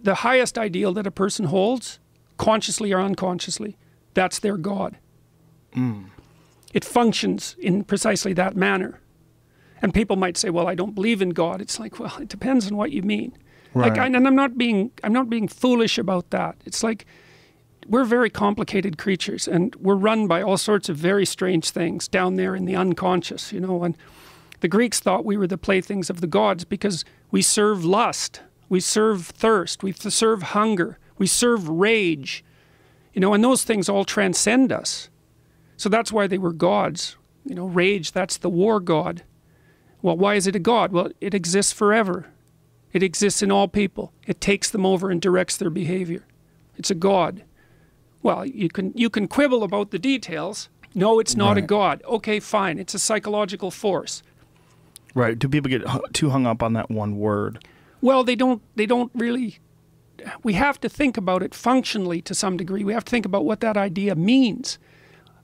the highest ideal that a person holds, consciously or unconsciously, that's their God. It functions in precisely that manner. And people might say, well, I don't believe in God. It's like, well, it depends on what you mean. Right. Like, and I'm not being foolish about that. It's like, we're very complicated creatures, and we're run by all sorts of very strange things down there in the unconscious, you know. And the Greeks thought we were the playthings of the gods because we serve lust, we serve thirst, we serve hunger, we serve rage, you know, and those things all transcend us. So that's why they were gods. You know, rage, that's the war god. Well, why is it a god? Well, it exists forever. It exists in all people. It takes them over and directs their behavior. It's a god. Well, you can quibble about the details. No, it's not a god. Okay, fine. It's a psychological force. Right. Do people get too hung up on that one word? Well, they don't really. We have to think about it functionally to some degree. We have to think about what that idea means.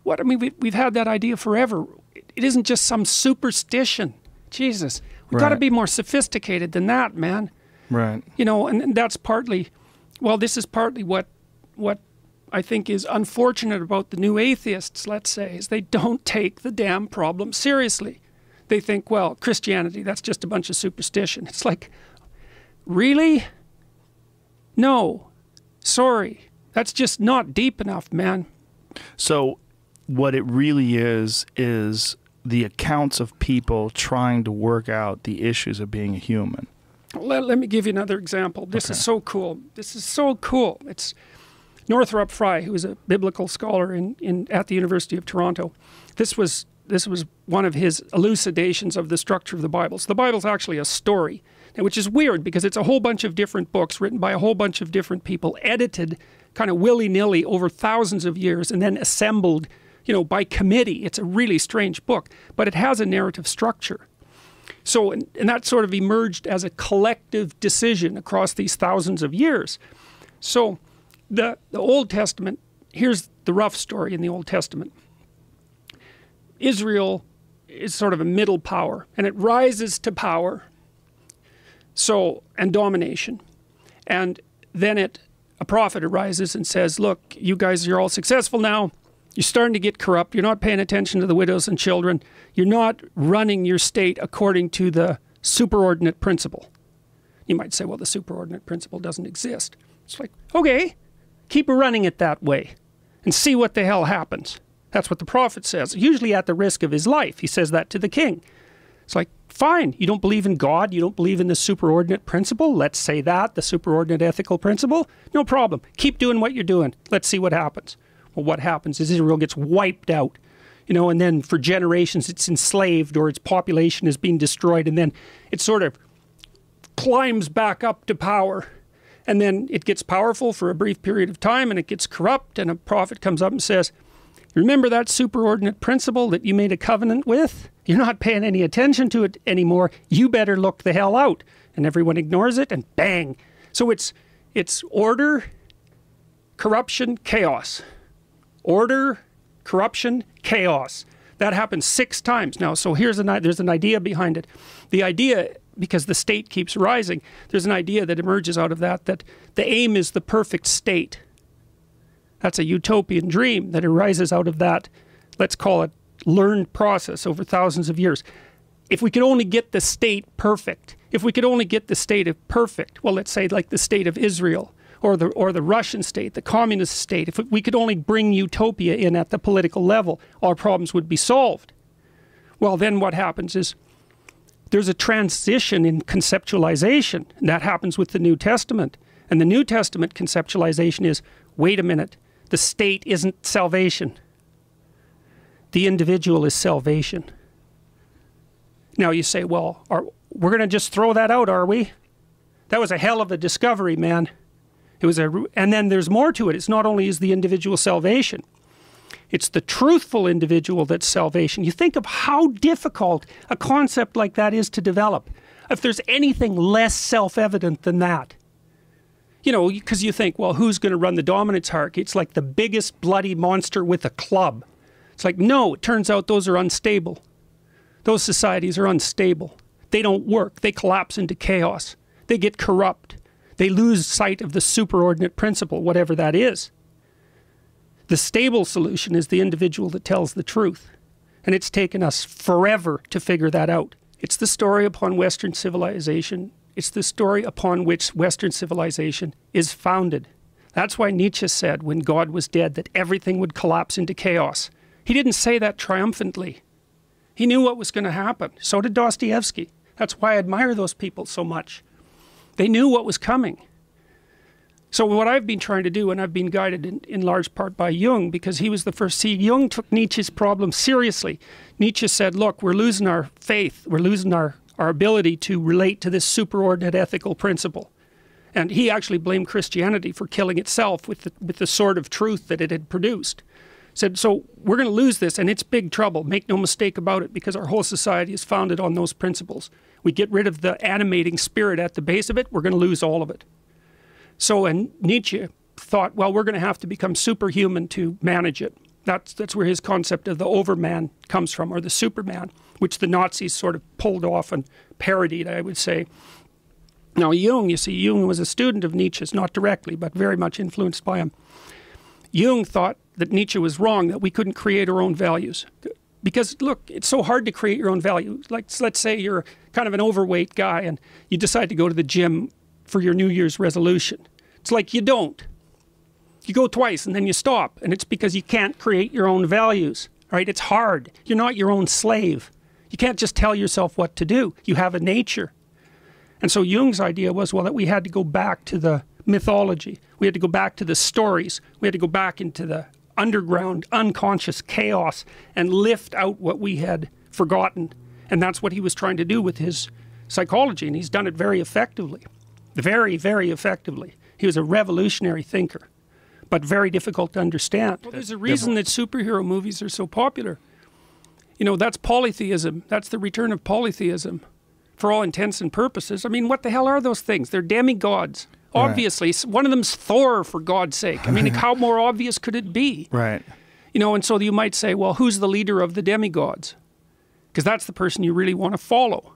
What I mean, we've had that idea forever. It isn't just some superstition. Jesus, we've got to be more sophisticated than that, man. Right. You know, and that's partly, well, this is partly what I think is unfortunate about the new atheists, let's say, is they don't take the damn problem seriously. They think, well, Christianity, that's just a bunch of superstition. It's like, really? No. Sorry. That's just not deep enough, man. So what it really is the accounts of people trying to work out the issues of being a human. Let me give you another example. This is so cool. This is so cool. It's Northrop Frye, who was a biblical scholar at the University of Toronto. This was one of his elucidations of the structure of the Bible. So the Bible's actually a story, which is weird because it's a whole bunch of different books written by a whole bunch of different people, edited kind of willy-nilly over thousands of years and then assembled, you know, by committee. It's a really strange book, but it has a narrative structure. So, and that sort of emerged as a collective decision across these thousands of years. So the Old Testament, here's the rough story in the Old Testament. Israel is sort of a middle power, and it rises to power, so, and domination. And then a prophet arises and says, look, you guys, you're all successful now. You're starting to get corrupt. You're not paying attention to the widows and children. You're not running your state according to the superordinate principle. You might say, well, the superordinate principle doesn't exist. It's like, okay, keep running it that way and see what the hell happens. That's what the prophet says, usually at the risk of his life. He says that to the king. It's like, fine, you don't believe in God, you don't believe in the superordinate principle, let's say that, the superordinate ethical principle, no problem. Keep doing what you're doing. Let's see what happens. Well, what happens is Israel gets wiped out, you know, and then for generations it's enslaved or its population is being destroyed, and then it sort of climbs back up to power, and then it gets powerful for a brief period of time and it gets corrupt, and a prophet comes up and says, remember that superordinate principle that you made a covenant with? You're not paying any attention to it anymore. You better look the hell out. And everyone ignores it, and bang. So it's order, corruption, chaos. Order, corruption, chaos. That happens 6 times now. So there's an idea behind it. The idea, because the state keeps rising, there's an idea that emerges out of that the aim is the perfect state. That's a utopian dream that arises out of that, let's call it, learned process over thousands of years. If we could only get the state perfect, if we could only get the state of perfect, well, let's say like the state of Israel, or the Russian state, the communist state, if we could only bring utopia in at the political level, our problems would be solved. Well, then what happens is there's a transition in conceptualization, and that happens with the New Testament. And the New Testament conceptualization is, wait a minute, the state isn't salvation. The individual is salvation. Now you say, well, we're going to just throw that out, are we? That was a hell of a discovery, man. And then there's more to it. It's not only is the individual salvation, it's the truthful individual that's salvation. You think of how difficult a concept like that is to develop. If there's anything less self-evident than that. You know, because you think, well, who's going to run the dominance hierarchy? It's like the biggest bloody monster with a club. It's like, no, it turns out those are unstable. Those societies are unstable. They don't work. They collapse into chaos. They get corrupt. they lose sight of the superordinate principle, whatever that is. The stable solution is the individual that tells the truth. And it's taken us forever to figure that out. It's the story upon Western civilization. It's the story upon which Western civilization is founded. That's why Nietzsche said when God was dead that everything would collapse into chaos. He didn't say that triumphantly. He knew what was going to happen. So did Dostoevsky. That's why I admire those people so much. They knew what was coming. So what I've been trying to do, and I've been guided in large part by Jung, because he was the first. See, Jung took Nietzsche's problem seriously. Nietzsche said, look, we're losing our faith. We're losing our ability to relate to this superordinate ethical principle. And he actually blamed Christianity for killing itself with the sort of truth that it had produced. Said, so we're going to lose this, and it's big trouble. Make no mistake about it, because our whole society is founded on those principles. We get rid of the animating spirit at the base of it, we're going to lose all of it. So, and Nietzsche thought, well, we're going to have to become superhuman to manage it. That's where his concept of the overman comes from, or the superman, which the Nazis sort of pulled off and parodied, I would say. Now, Jung, you see, Jung was a student of Nietzsche's, not directly, but very much influenced by him. Jung thought that Nietzsche was wrong, that we couldn't create our own values. Because, look, it's so hard to create your own value. Like, let's say you're kind of an overweight guy and you decide to go to the gym for your New Year's resolution. It's like you don't. You go twice and then you stop, and it's because you can't create your own values, right? It's hard. You're not your own slave. You can't just tell yourself what to do. You have a nature. And so Jung's idea was, well, that we had to go back to the mythology. We had to go back to the stories. We had to go back into the underground, unconscious chaos and lift out what we had forgotten. And that's what he was trying to do with his psychology, and he's done it very effectively. Very, very effectively. He was a revolutionary thinker, but very difficult to understand. Well, there's a reason that superhero movies are so popular. You know, that's polytheism. That's the return of polytheism for all intents and purposes. I mean, what the hell are those things? They're demigods. Right. Obviously, one of them's Thor, for God's sake. I mean, how more obvious could it be? Right. You know, and so you might say, well, who's the leader of the demigods? Because that's the person you really want to follow,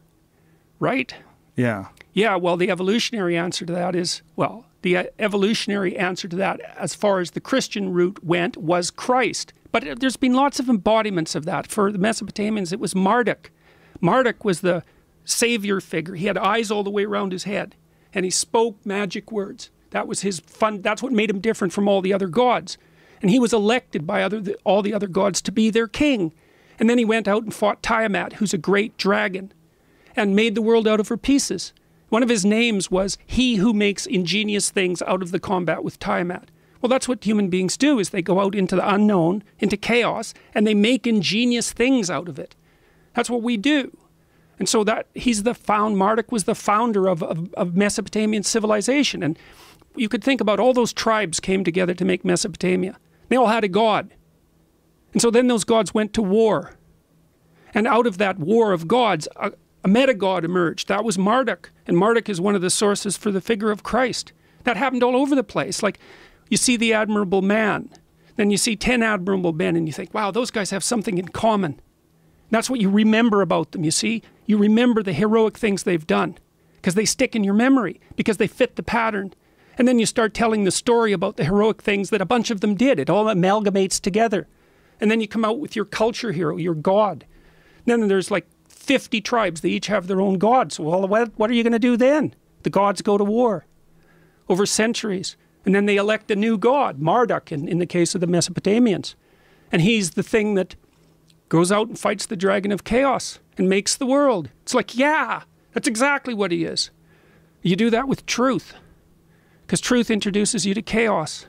right? Yeah. Yeah, well, the evolutionary answer to that is, well, the evolutionary answer to that, as far as the Christian route went, was Christ. But there's been lots of embodiments of that. For the Mesopotamians, it was Marduk. Marduk was the savior figure. He had eyes all the way around his head, and he spoke magic words. That was his fun. That's what made him different from all the other gods. And he was elected by all the other gods to be their king. And then he went out and fought Tiamat, who's a great dragon, and made the world out of her pieces. One of his names was he who makes ingenious things out of the combat with Tiamat. Well, that's what human beings do, is they go out into the unknown, into chaos, and they make ingenious things out of it. That's what we do. And so that Marduk was the founder of Mesopotamian civilization. And you could think about all those tribes came together to make Mesopotamia. They all had a god. And so then those gods went to war. And out of that war of gods, a meta-god emerged. That was Marduk. And Marduk is one of the sources for the figure of Christ. That happened all over the place. Like, you see the admirable man. Then you see 10 admirable men, and you think, wow, those guys have something in common. That's what you remember about them, you see? You remember the heroic things they've done, because they stick in your memory, because they fit the pattern. And then you start telling the story about the heroic things that a bunch of them did. It all amalgamates together. And then you come out with your culture hero, your god. Then there's like 50 tribes. They each have their own gods. Well, what are you going to do then? The gods go to war over centuries. And then they elect a new god, Marduk, in the case of the Mesopotamians. And he's the thing that goes out and fights the dragon of chaos and makes the world. It's like, yeah, that's exactly what he is. You do that with truth, because truth introduces you to chaos.